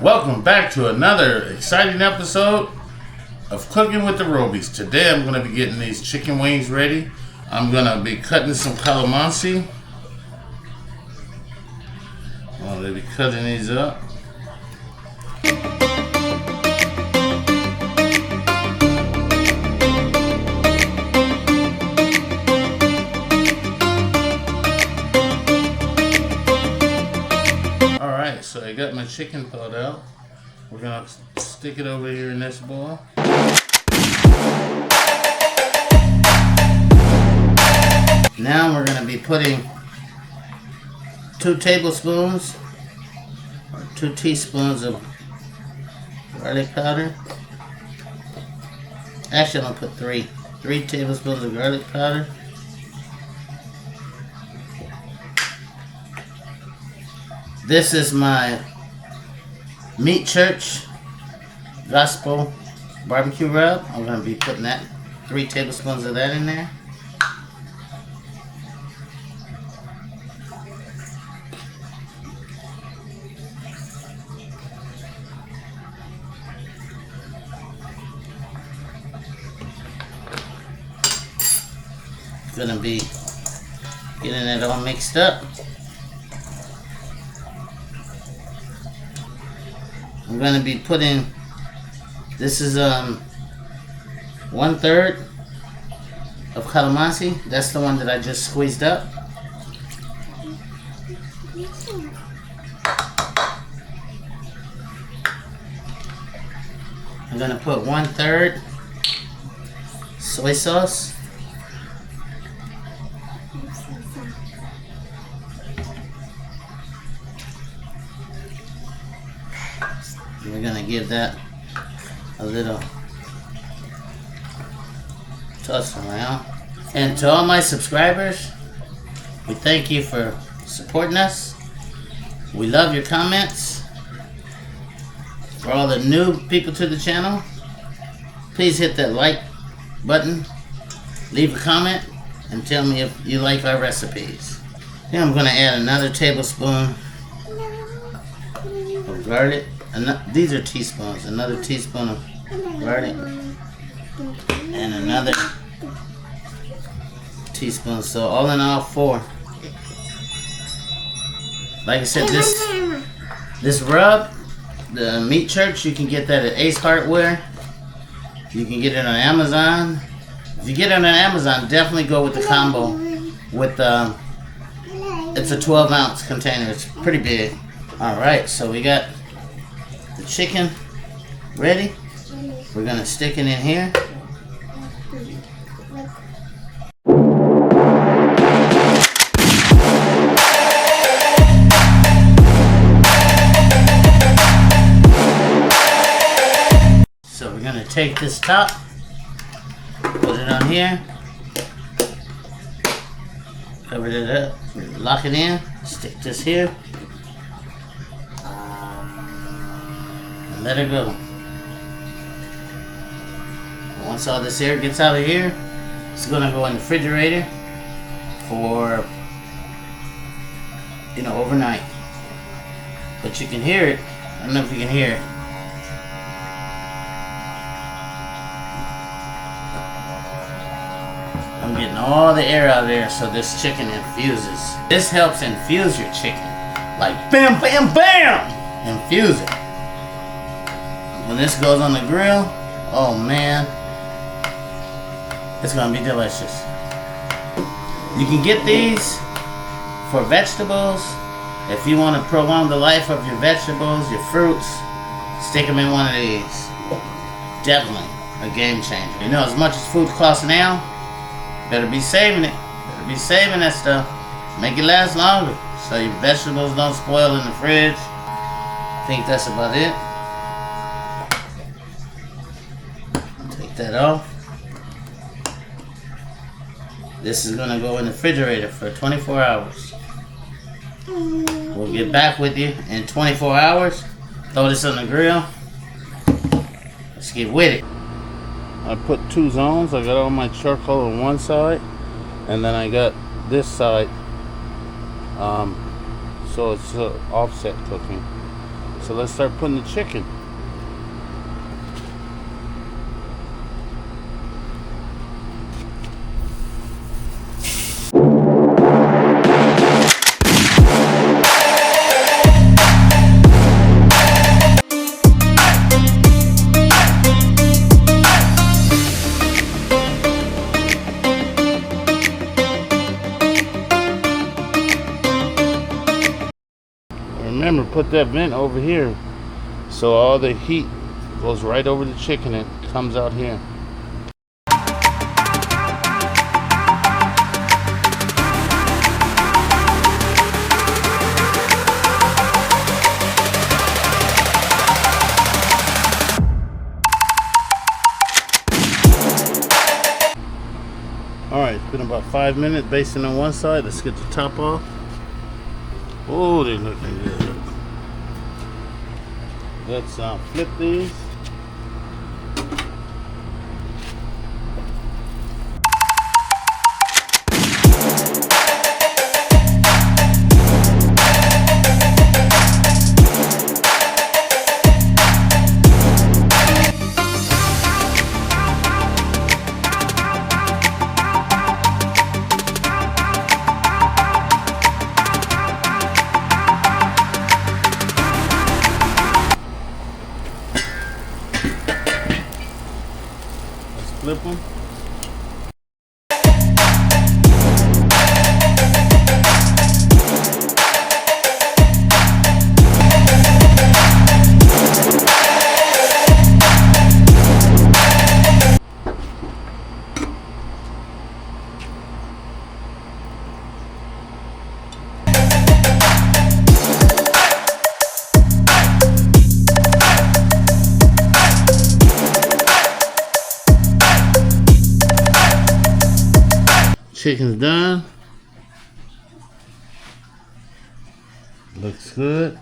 Welcome back to another exciting episode of Cooking with the Robies. Today I'm going to be getting these chicken wings ready. I'm going to be cutting some calamansi. I'm going to be cutting these up. So I got my chicken thawed out. We're gonna stick it over here in this bowl. Now we're gonna be putting 2 tablespoons or 2 teaspoons of garlic powder. Actually, I'm gonna put 3 tablespoons of garlic powder. This is my Meat Church Gospel barbecue rub. I'm going to be putting that 3 tablespoons of that in there. Going to be getting it all mixed up. I'm going to be putting, this is 1/3 of calamansi. That's the one that I just squeezed up. I'm going to put 1/3 soy sauce. We're going to give that a little toss around. And to all my subscribers, we thank you for supporting us. We love your comments. For all the new people to the channel, please hit that like button, leave a comment, and tell me if you like our recipes. Then I'm going to add another tablespoon of garlic. These are teaspoons. Another teaspoon of garlic and another teaspoon. So all in all, 4. Like I said, this rub, the Meat Church, you can get that at Ace Hardware. You can get it on Amazon. If you get it on Amazon, definitely go with the combo. With it's a 12-ounce container. It's pretty big. All right, so we got the chicken ready. We're gonna stick it in here. So we're gonna take this top, put it on here, cover it up, lock it in, stick this here. Let it go. Once all this air gets out of here, it's gonna go in the refrigerator for, overnight. But you can hear it. I don't know if you can hear it. I'm getting all the air out of there so this chicken infuses. This helps infuse your chicken. Like bam, bam, bam! Infuse it. When this goes on the grill, oh man, it's gonna be delicious. You can get these for vegetables. If you want to prolong the life of your vegetables, your fruits, stick them in one of these. Definitely a game changer. As much as food costs now, better be saving it. Better be saving that stuff. Make it last longer so your vegetables don't spoil in the fridge. I think that's about it. That off. This is gonna go in the refrigerator for 24 hours. We'll get back with you in 24 hours. Throw this on the grill. Let's get with it. I put 2 zones. I got all my charcoal on one side, and then I got this side so it's offset cooking. So let's start putting the chicken. Remember, put that vent over here so all the heat goes right over the chicken and comes out here. Alright, it's been about 5 minutes basting on one side. Let's get the top off. Oh, they're looking good. Let's flip these. Flip them. Chicken's done. Looks good.